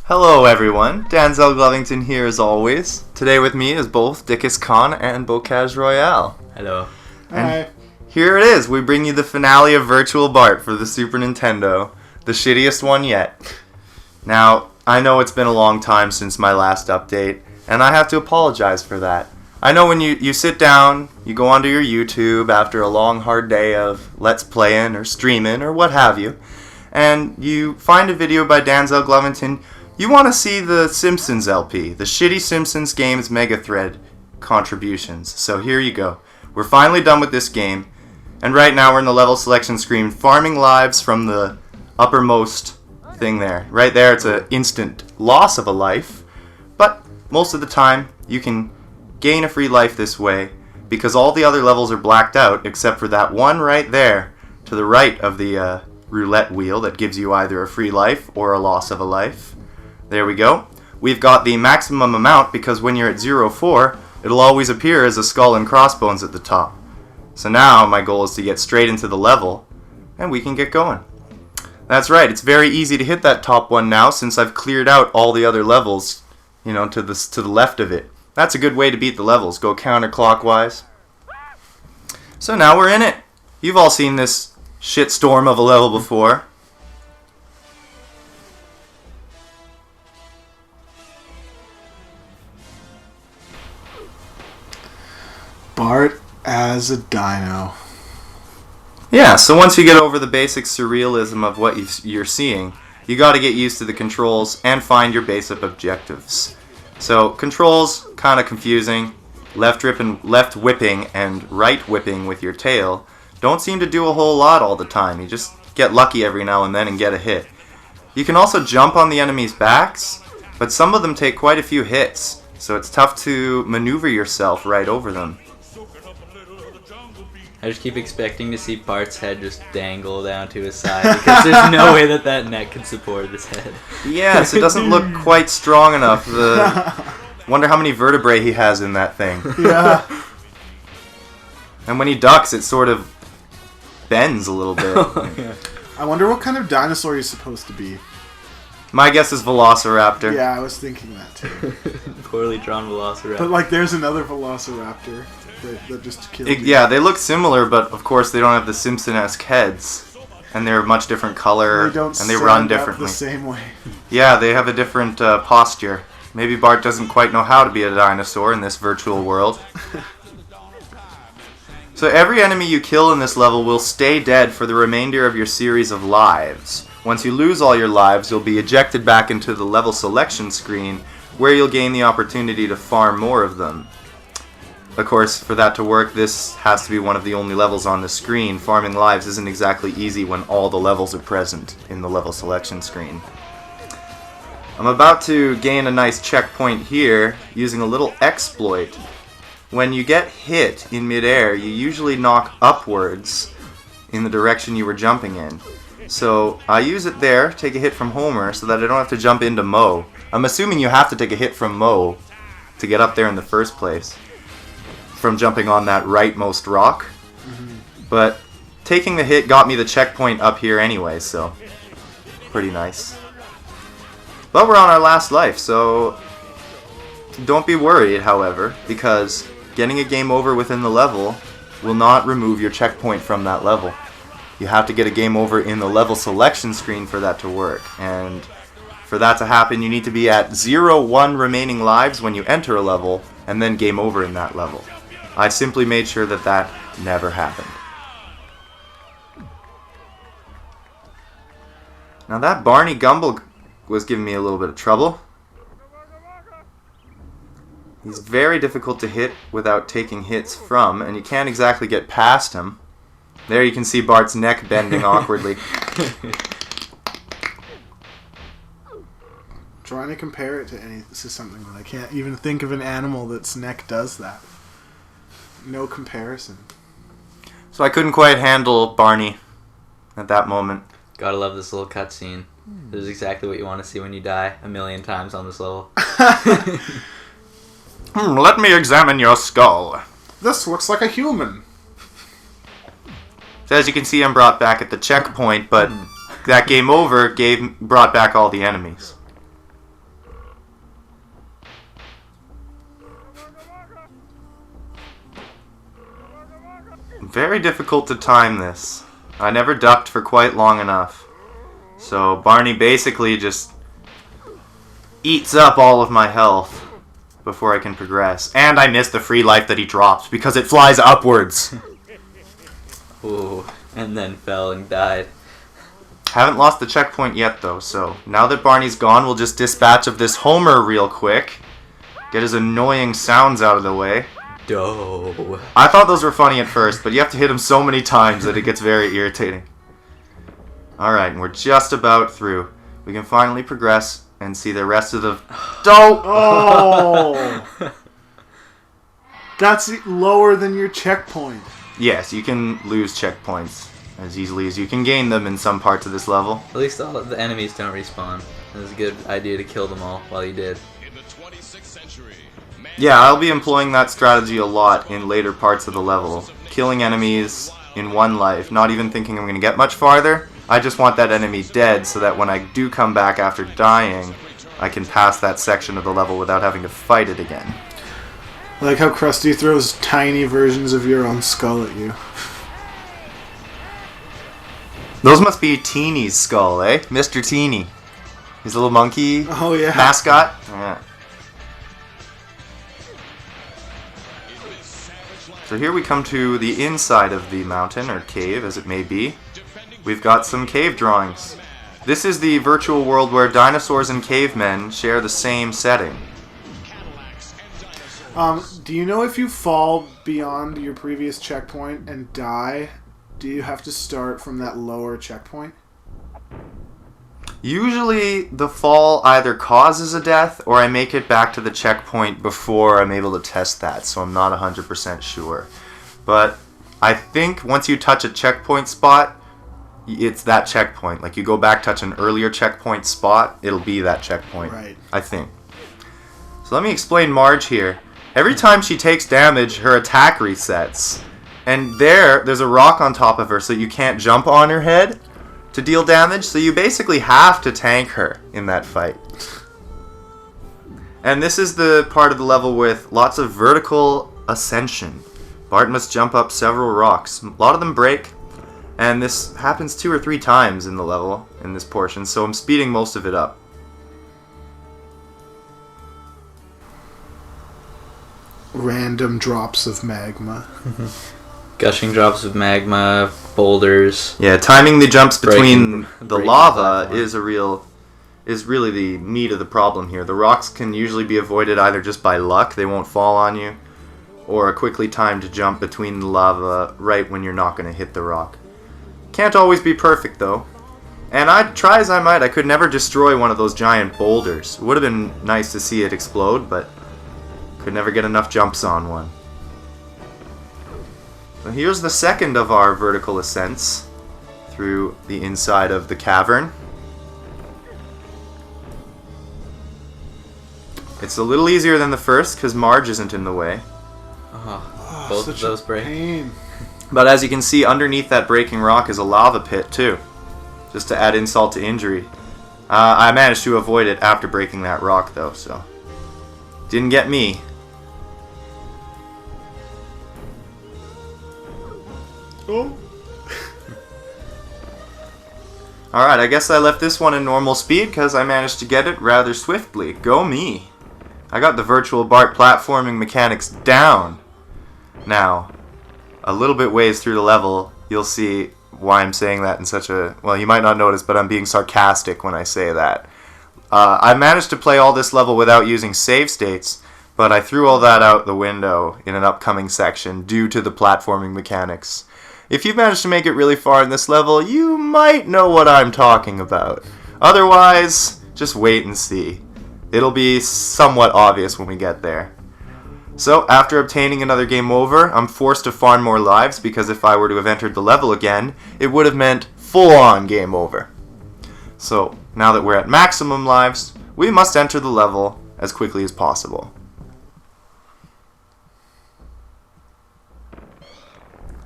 Hello everyone, Danzel Glovington here as always. Today with me is both Dickus Khan and Bocage Royale. Hello. And here it is, we bring you the finale of Virtual Bart for the Super Nintendo. The shittiest one yet. Now, I know it's been a long time since my last update, and I have to apologize for that. I know when you sit down, you go onto your YouTube after a long hard day of Let's Playing or streaming or what have you, and you find a video by Danzel Glovington. You want to see the Simpsons LP, the Shitty Simpsons Games Mega Thread contributions. So here you go. We're finally done with this game, and right now we're in the level selection screen, farming lives from the uppermost thing there. Right there, it's an instant loss of a life, but most of the time you can gain a free life this way because all the other levels are blacked out except for that one right there to the right of the roulette wheel that gives you either a free life or a loss of a life. There we go. We've got the maximum amount because when you're at 0-4, it'll always appear as a skull and crossbones at the top. So now my goal is to get straight into the level, and we can get going. That's right, it's very easy to hit that top one now since I've cleared out all the other levels, to the left of it. That's a good way to beat the levels, go counterclockwise. So now we're in it. You've all seen this shitstorm of a level before. Bart as a dino. Yeah, so once you get over the basic surrealism of what you're seeing, you got to get used to the controls and find your basic objectives. So controls, kind of confusing. Left whipping and right whipping with your tail don't seem to do a whole lot all the time. You just get lucky every now and then and get a hit. You can also jump on the enemies' backs, but some of them take quite a few hits, so it's tough to maneuver yourself right over them. I just keep expecting to see Bart's head just dangle down to his side because there's no way that neck can support his head. Yes, it doesn't look quite strong enough. Wonder how many vertebrae he has in that thing. Yeah. And when he ducks, it sort of bends a little bit. Yeah. I wonder what kind of dinosaur he's supposed to be. My guess is Velociraptor. Yeah, I was thinking that too. Poorly drawn Velociraptor. But there's another Velociraptor that just killed you. Yeah, they look similar, but of course they don't have the Simpson-esque heads. And they're a much different color, and they run differently. The same way. Yeah, they have a different posture. Maybe Bart doesn't quite know how to be a dinosaur in this virtual world. So every enemy you kill in this level will stay dead for the remainder of your series of lives. Once you lose all your lives, you'll be ejected back into the level selection screen, where you'll gain the opportunity to farm more of them. Of course, for that to work, this has to be one of the only levels on the screen. Farming lives isn't exactly easy when all the levels are present in the level selection screen. I'm about to gain a nice checkpoint here using a little exploit. When you get hit in midair, you usually knock upwards in the direction you were jumping in. So I use it there, take a hit from Homer, so that I don't have to jump into Moe. I'm assuming you have to take a hit from Moe to get up there in the first place, from jumping on that rightmost rock. But taking the hit got me the checkpoint up here anyway, so pretty nice. But we're on our last life, so don't be worried, however, because getting a game over within the level will not remove your checkpoint from that level. You have to get a game over in the level selection screen for that to work, and for that to happen you need to be at 0-1 remaining lives when you enter a level, and then game over in that level. I simply made sure that never happened. Now that Barney Gumble was giving me a little bit of trouble. He's very difficult to hit without taking hits from, and you can't exactly get past him. There you can see Bart's neck bending awkwardly. Trying to compare it to something that I can't even think of an animal that's neck does that. No comparison. So I couldn't quite handle Barney at that moment. Gotta love this little cutscene. This is exactly what you want to see when you die 1,000,000 times on this level. Let me examine your skull. This looks like a human. So as you can see, I'm brought back at the checkpoint, but that game over brought back all the enemies. Very difficult to time this. I never ducked for quite long enough. So Barney basically just eats up all of my health before I can progress. And I miss the free life that he drops because it flies upwards. Ooh, and then fell and died. Haven't lost the checkpoint yet though, so now that Barney's gone, we'll just dispatch of this Homer real quick. Get his annoying sounds out of the way. Doe. I thought those were funny at first, but you have to hit him so many times that it gets very irritating. Alright, and we're just about through. We can finally progress and see the rest of the... Dope! Oh! That's lower than your checkpoint. Yes, you can lose checkpoints as easily as you can gain them in some parts of this level. At least all of the enemies don't respawn. It was a good idea to kill them all while you did. Yeah, I'll be employing that strategy a lot in later parts of the level. Killing enemies in one life, not even thinking I'm going to get much farther. I just want that enemy dead so that when I do come back after dying, I can pass that section of the level without having to fight it again. I like how Krusty throws tiny versions of your own skull at you. Those must be Teeny's skull, eh? Mr. Teeny. His little monkey mascot. Yeah. So here we come to the inside of the mountain, or cave as it may be. We've got some cave drawings. This is the virtual world where dinosaurs and cavemen share the same setting. Do you know if you fall beyond your previous checkpoint and die, do you have to start from that lower checkpoint? Usually the fall either causes a death or I make it back to the checkpoint before I'm able to test that, so I'm not 100% sure. But I think once you touch a checkpoint spot, it's that checkpoint. Like you go back, touch an earlier checkpoint spot, it'll be that checkpoint. Right. I think. So let me explain Marge here. Every time she takes damage, her attack resets. And there's a rock on top of her so you can't jump on her head to deal damage, so you basically have to tank her in that fight. And this is the part of the level with lots of vertical ascension. Bart must jump up several rocks. A lot of them break, and this happens 2 or 3 times in the level, in this portion, so I'm speeding most of it up. Random drops of magma. Gushing drops of magma, boulders. Yeah, timing the jumps between the breaking lava platform. is really the meat of the problem here. The rocks can usually be avoided either just by luck, they won't fall on you, or a quickly timed jump between the lava right when you're not going to hit the rock. Can't always be perfect though. And I'd try as I might, I could never destroy one of those giant boulders. It would have been nice to see it explode, but could never get enough jumps on one. So here's the second of our vertical ascents through the inside of the cavern. It's a little easier than the first because Marge isn't in the way. Oh, both of Such those a break. pain. But as you can see, underneath that breaking rock is a lava pit too, just to add insult to injury. I managed to avoid it after breaking that rock though, so didn't get me. Oh. Alright, I guess I left this one in normal speed because I managed to get it rather swiftly. Go me. I got the virtual Bart platforming mechanics down. Now, a little bit ways through the level, you'll see why I'm saying that in such a... Well, you might not notice, but I'm being sarcastic when I say that. I managed to play all this level without using save states, but I threw all that out the window in an upcoming section due to the platforming mechanics. If you've managed to make it really far in this level, you might know what I'm talking about. Otherwise, just wait and see. It'll be somewhat obvious when we get there. So, after obtaining another game over, I'm forced to farm more lives because if I were to have entered the level again, it would have meant full-on game over. So, now that we're at maximum lives, we must enter the level as quickly as possible.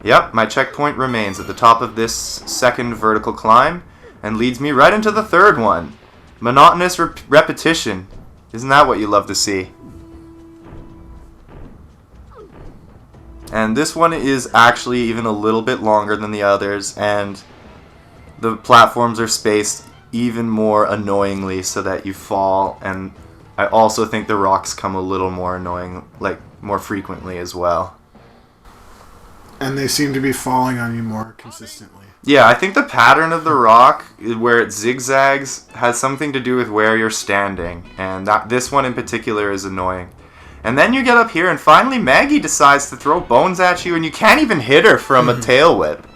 Yep, my checkpoint remains at the top of this second vertical climb and leads me right into the third one. Monotonous repetition. Isn't that what you love to see? And this one is actually even a little bit longer than the others, and the platforms are spaced even more annoyingly so that you fall, and I also think the rocks come a little more annoying, like more frequently as well. And they seem to be falling on you more consistently. Yeah, I think the pattern of the rock, where it zigzags, has something to do with where you're standing, and this one in particular is annoying. And then you get up here, and finally Maggie decides to throw bones at you, and you can't even hit her from a tail whip.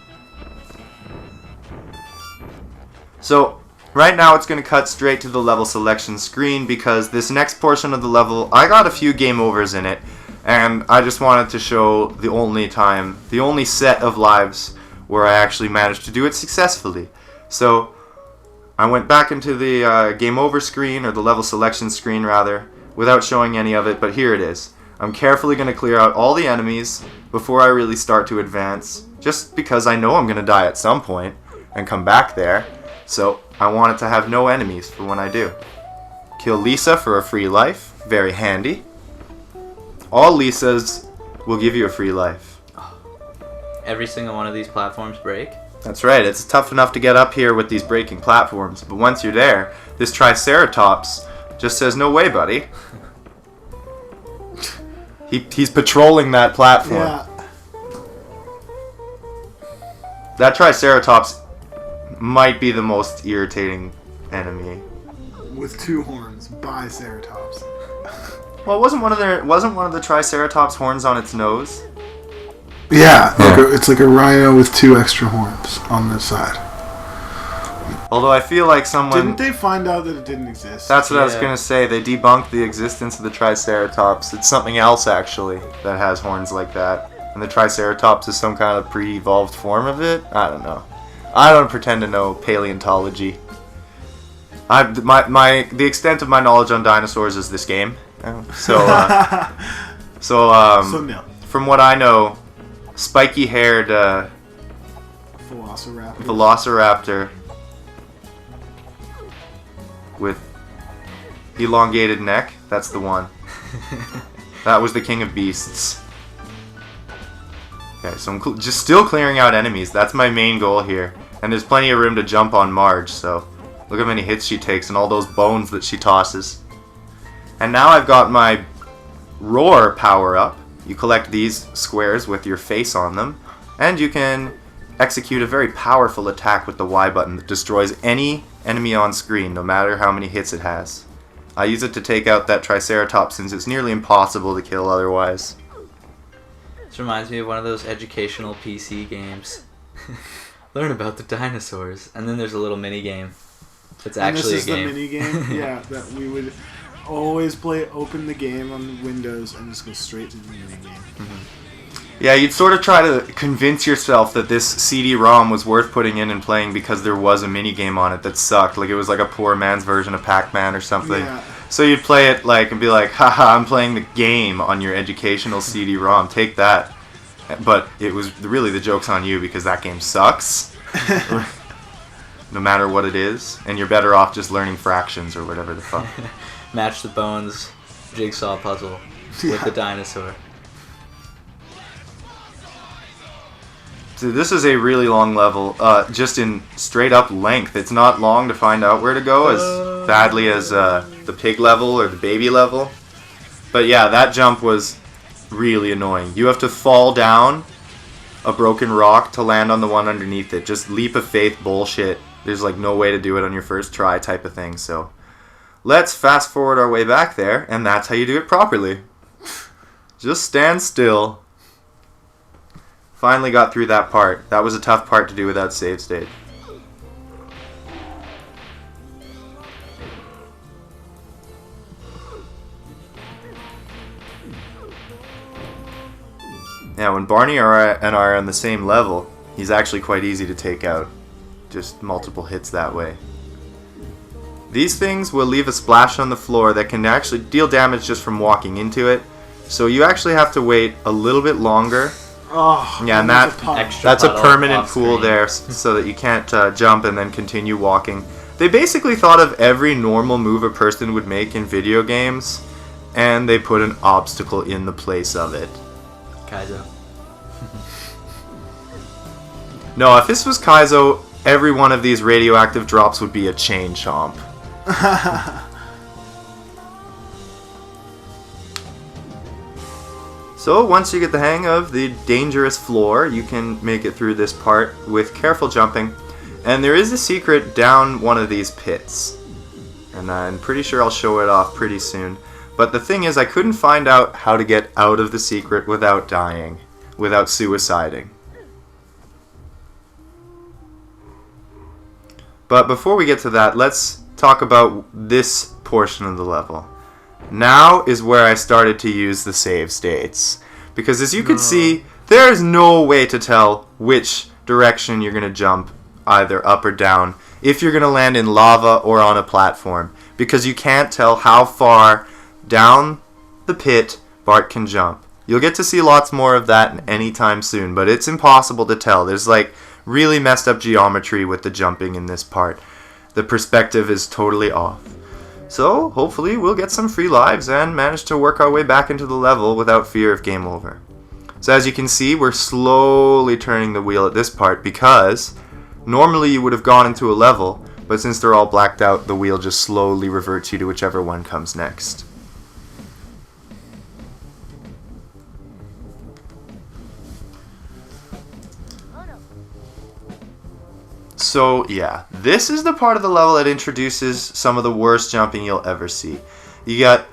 So, right now it's going to cut straight to the level selection screen, because this next portion of the level, I got a few game overs in it, and I just wanted to show the only set of lives where I actually managed to do it successfully. So, I went back into the game over screen, or the level selection screen rather, without showing any of it, but here it is. I'm carefully going to clear out all the enemies before I really start to advance, just because I know I'm going to die at some point and come back there, so I want it to have no enemies for when I do. Kill Lisa for a free life, very handy. All Lisas will give you a free life. Every single one of these platforms break? That's right, it's tough enough to get up here with these breaking platforms, but once you're there, this Triceratops just says, no way, buddy. He's patrolling that platform. Yeah. That Triceratops might be the most irritating enemy. With 2 horns, Biceratops. Well, wasn't one of the Triceratops horns on its nose? Yeah, it's like a rhino with 2 extra horns on this side. Although I feel like someone... Didn't they find out that it didn't exist? That's what I was going to say. They debunked the existence of the Triceratops. It's something else, actually, that has horns like that. And the Triceratops is some kind of pre-evolved form of it? I don't know. I don't pretend to know paleontology. The extent of my knowledge on dinosaurs is this game. So nil. From what I know, spiky-haired Velociraptor with elongated neck. That's the one. That was the king of beasts. Okay, so I'm just still clearing out enemies. That's my main goal here. And there's plenty of room to jump on Marge, so look how many hits she takes and all those bones that she tosses. And now I've got my Roar power up. You collect these squares with your face on them, and you can execute a very powerful attack with the Y button that destroys any enemy on screen, no matter how many hits it has. I use it to take out that Triceratops since it's nearly impossible to kill otherwise. This reminds me of one of those educational PC games. Learn about the dinosaurs, and then there's a little mini game. It's actually a game. This is the mini game, yeah, that we would always open the game on Windows and just go straight to the mini game. Mm-hmm. Yeah, you'd sort of try to convince yourself that this CD-ROM was worth putting in and playing because there was a mini game on it that sucked. Like it was like a poor man's version of Pac-Man or something. Yeah. So you'd play it and be like, haha, I'm playing the game on your educational CD-ROM. Take that. But it was really the joke's on you because that game sucks. No matter what it is. And you're better off just learning fractions or whatever the fuck. Match the bones jigsaw puzzle with the dinosaur. So this is a really long level, just in straight up length. It's not long to find out where to go as badly as the pig level or the baby level. But yeah, that jump was really annoying. You have to fall down a broken rock to land on the one underneath it. Just leap of faith bullshit. There's like no way to do it on your first try type of thing. So let's fast forward our way back there, and that's how you do it properly. Just stand still. Finally got through that part. That was a tough part to do without save state. Yeah, when Barney and I are on the same level, he's actually quite easy to take out. Just multiple hits that way. These things will leave a splash on the floor that can actually deal damage just from walking into it. So you actually have to wait a little bit longer. Oh, yeah, and that's a permanent pool there so that you can't jump and then continue walking. They basically thought of every normal move a person would make in video games, and they put an obstacle in the place of it. Kaizo. No, if this was Kaizo, every one of these radioactive drops would be a chain chomp. So once you get the hang of the dangerous floor, you can make it through this part with careful jumping. And there is a secret down one of these pits. And I'm pretty sure I'll show it off pretty soon. But the thing is, I couldn't find out how to get out of the secret without dying, without suiciding. But before we get to that, let's talk about this portion of the level. Now is where I started to use the save states. Because as you can see, there is no way to tell which direction you're going to jump, either up or down, if you're going to land in lava or on a platform. Because you can't tell how far down the pit Bart can jump. You'll get to see lots more of that anytime soon, but it's impossible to tell. There's like really messed up geometry with the jumping in this part. The perspective is totally off. So, hopefully we'll get some free lives and manage to work our way back into the level without fear of game over. So as you can see, we're slowly turning the wheel at this part because normally you would have gone into a level, but since they're all blacked out, the wheel just slowly reverts you to whichever one comes next. So yeah, this is the part of the level that introduces some of the worst jumping you'll ever see. You got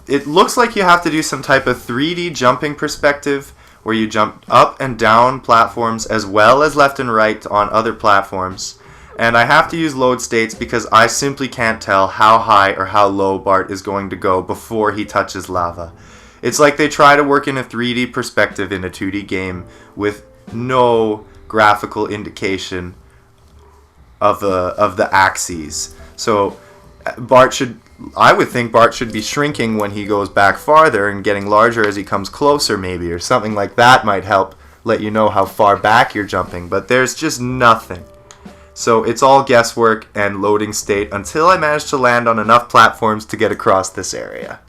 it looks like you have to do some type of 3D jumping perspective where you jump up and down platforms as well as left and right on other platforms. And I have to use load states because I simply can't tell how high or how low Bart is going to go before he touches lava. It's like they try to work in a 3D perspective in a 2D game with no graphical indication of the axes. So I would think Bart should be shrinking when he goes back farther and getting larger as he comes closer maybe, or something like that might help let you know how far back you're jumping, but there's just nothing. So it's all guesswork and loading state until I manage to land on enough platforms to get across this area.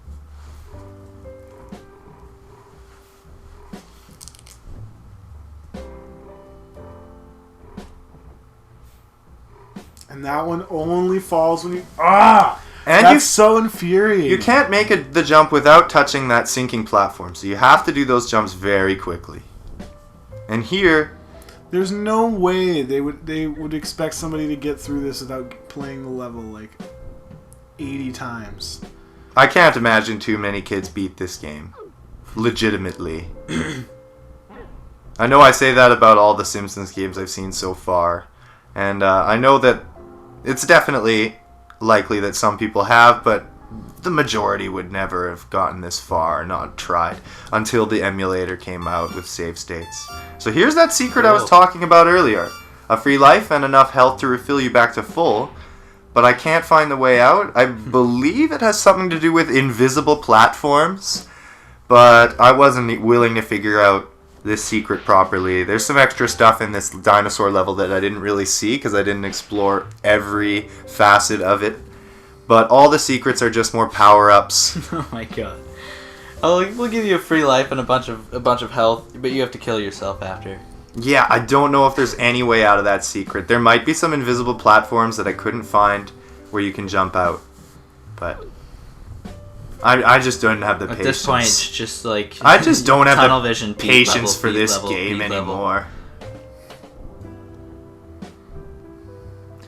And that one only falls when you... And that's so infuriating. You can't make the jump without touching that sinking platform, so you have to do those jumps very quickly. And here... There's no way they would expect somebody to get through this without playing the level like 80 times. I can't imagine too many kids beat this game. Legitimately. I know I say that about all the Simpsons games I've seen so far. And I know that it's definitely likely that some people have, but the majority would never have gotten this far, not tried, until the emulator came out with save states. So here's that secret I was talking about earlier. A free life and enough health to refill you back to full, but I can't find the way out. I believe it has something to do with invisible platforms, but I wasn't willing to figure out this secret properly. There's some extra stuff in this dinosaur level that I didn't really see because I didn't explore every facet of it. But all the secrets are just more power-ups. Oh my god. We'll give you a free life and a bunch of health, but you have to kill yourself after. Yeah, I don't know if there's any way out of that secret. There might be some invisible platforms that I couldn't find where you can jump out. But I just don't have the patience. At this point, it's just like I just don't have tunnel the vision, patience level, for this level, game anymore. Level.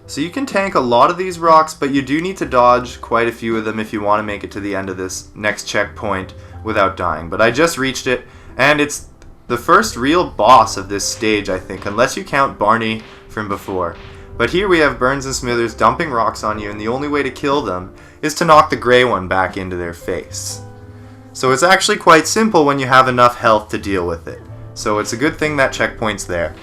So you can tank a lot of these rocks, but you do need to dodge quite a few of them if you want to make it to the end of this next checkpoint without dying. But I just reached it, and it's the first real boss of this stage, I think, unless you count Barney from before. But here we have Burns and Smithers dumping rocks on you, and the only way to kill them is to knock the gray one back into their face. So it's actually quite simple when you have enough health to deal with it. So it's a good thing that checkpoint's there.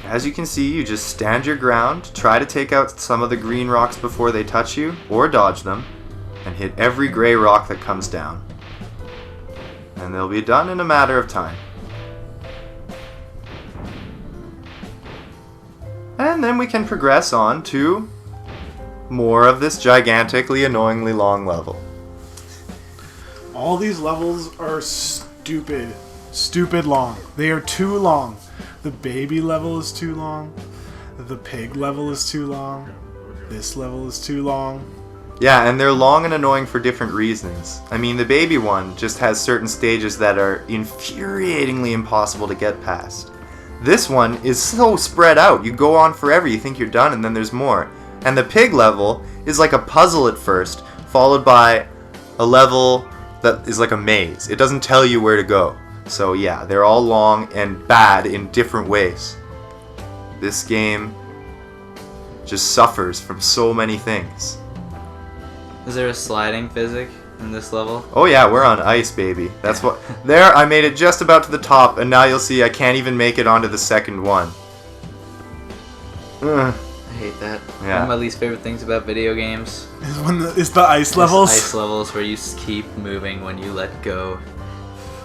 As you can see, you just stand your ground, try to take out some of the green rocks before they touch you, or dodge them, and hit every gray rock that comes down. And they'll be done in a matter of time. And then we can progress on to more of this gigantically, annoyingly long level. All these levels are stupid. Stupid long. They are too long. The baby level is too long. The pig level is too long. This level is too long. Yeah, and they're long and annoying for different reasons. I mean, the baby one just has certain stages that are infuriatingly impossible to get past. This one is so spread out. You go on forever, you think you're done, and then there's more. And the pig level is like a puzzle at first, followed by a level that is like a maze. It doesn't tell you where to go. So yeah, they're all long and bad in different ways. This game just suffers from so many things. Is there a sliding physic in this level? Oh yeah, we're on ice, baby. That's what. There, I made it just about to the top, and now you'll see I can't even make it onto the second one. Ugh. I hate that. Yeah. One of my least favorite things about video games Is the ice levels? Ice levels where you keep moving when you let go.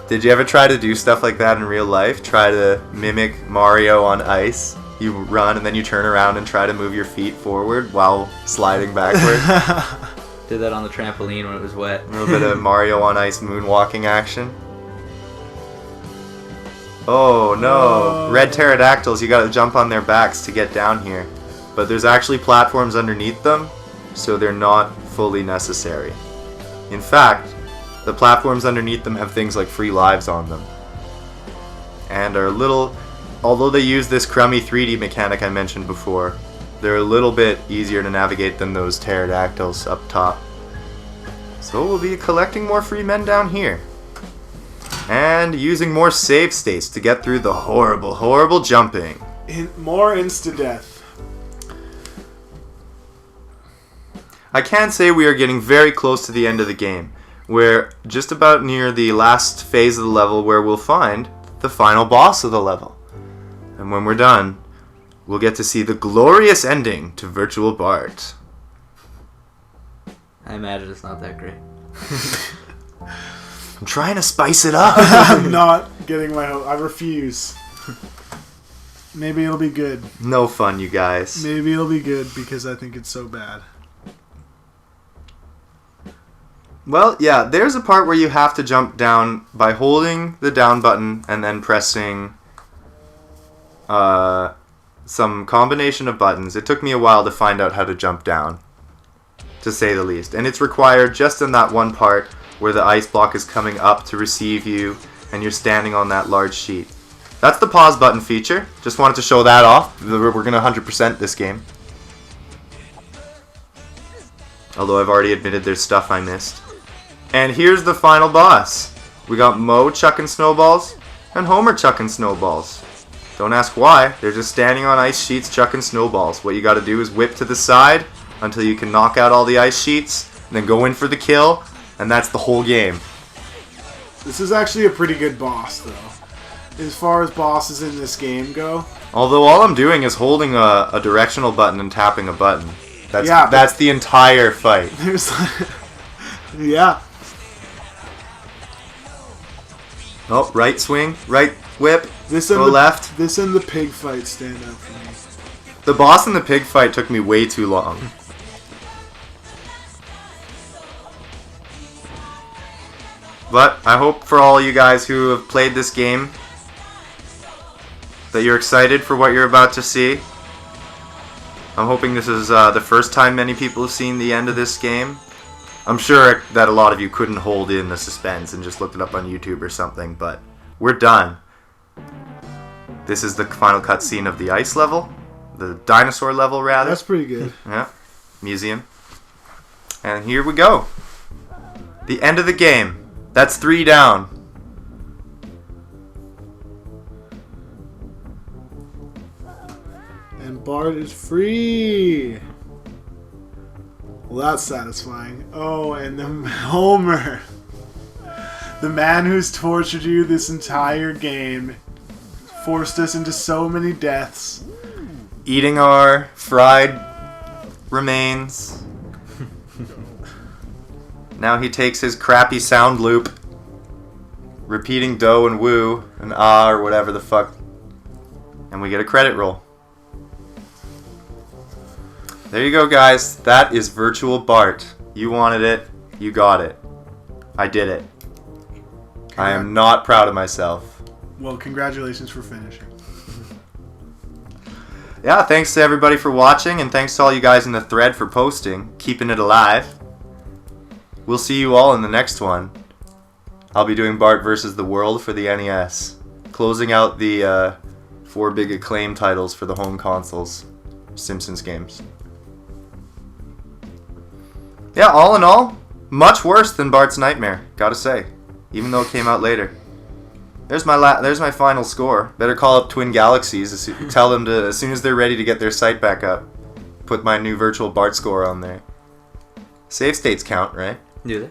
Did you ever try to do stuff like that in real life? Try to mimic Mario on ice? You run and then you turn around and try to move your feet forward while sliding backward. Did that on the trampoline when it was wet. A little bit of Mario on ice moonwalking action. Oh no! Red pterodactyls, you gotta jump on their backs to get down here. But there's actually platforms underneath them, so they're not fully necessary. In fact, the platforms underneath them have things like free lives on them. And are a little, although they use this crummy 3D mechanic I mentioned before, they're a little bit easier to navigate than those pterodactyls up top. So we'll be collecting more free men down here. And using more save states to get through the horrible, horrible jumping. More insta-death. I can say we are getting very close to the end of the game. We're just about near the last phase of the level where we'll find the final boss of the level. And when we're done, we'll get to see the glorious ending to Virtual Bart. I imagine it's not that great. I'm trying to spice it up. I'm not getting my hope. I refuse. Maybe it'll be good. No fun, you guys. Maybe it'll be good because I think it's so bad. Well, yeah, there's a part where you have to jump down by holding the down button and then pressing some combination of buttons. It took me a while to find out how to jump down, to say the least. And it's required just in that one part where the ice block is coming up to receive you and you're standing on that large sheet. That's the pause button feature. Just wanted to show that off. We're going to 100% this game. Although I've already admitted there's stuff I missed. And here's the final boss. We got Mo chucking snowballs and Homer chucking snowballs. Don't ask why, they're just standing on ice sheets chucking snowballs. What you gotta do is whip to the side until you can knock out all the ice sheets, and then go in for the kill, and that's the whole game. This is actually a pretty good boss, though. As far as bosses in this game go. Although all I'm doing is holding a directional button and tapping a button. That's the entire fight. There's yeah. Oh, right swing, right whip, go and left. This and the pig fight stand out for me. The boss in the pig fight took me way too long. But I hope for all you guys who have played this game that you're excited for what you're about to see. I'm hoping this is the first time many people have seen the end of this game. I'm sure that a lot of you couldn't hold in the suspense and just looked it up on YouTube or something, but we're done. This is the final cutscene of the ice level. The dinosaur level, rather. That's pretty good. Yeah. Museum. And here we go. The end of the game. That's 3 down. And Bart is free. Well, that's satisfying. Oh, and the Homer. The man who's tortured you this entire game. Forced us into so many deaths. Eating our fried remains. Now he takes his crappy sound loop, repeating do and woo and ah or whatever the fuck, and we get a credit roll. There you go, guys. That is Virtual Bart. You wanted it. You got it. I did it. I am not proud of myself. Well, congratulations for finishing. Yeah, thanks to everybody for watching, and thanks to all you guys in the thread for posting, keeping it alive. We'll see you all in the next one. I'll be doing Bart vs. the World for the NES, closing out the 4 big acclaim titles for the home consoles, Simpsons games. Yeah, all in all, much worse than Bart's Nightmare, gotta say, even though it came out later. There's my final score. Better call up Twin Galaxies, tell them to, as soon as they're ready to get their site back up, put my new virtual Bart score on there. Save states count, right? Do they?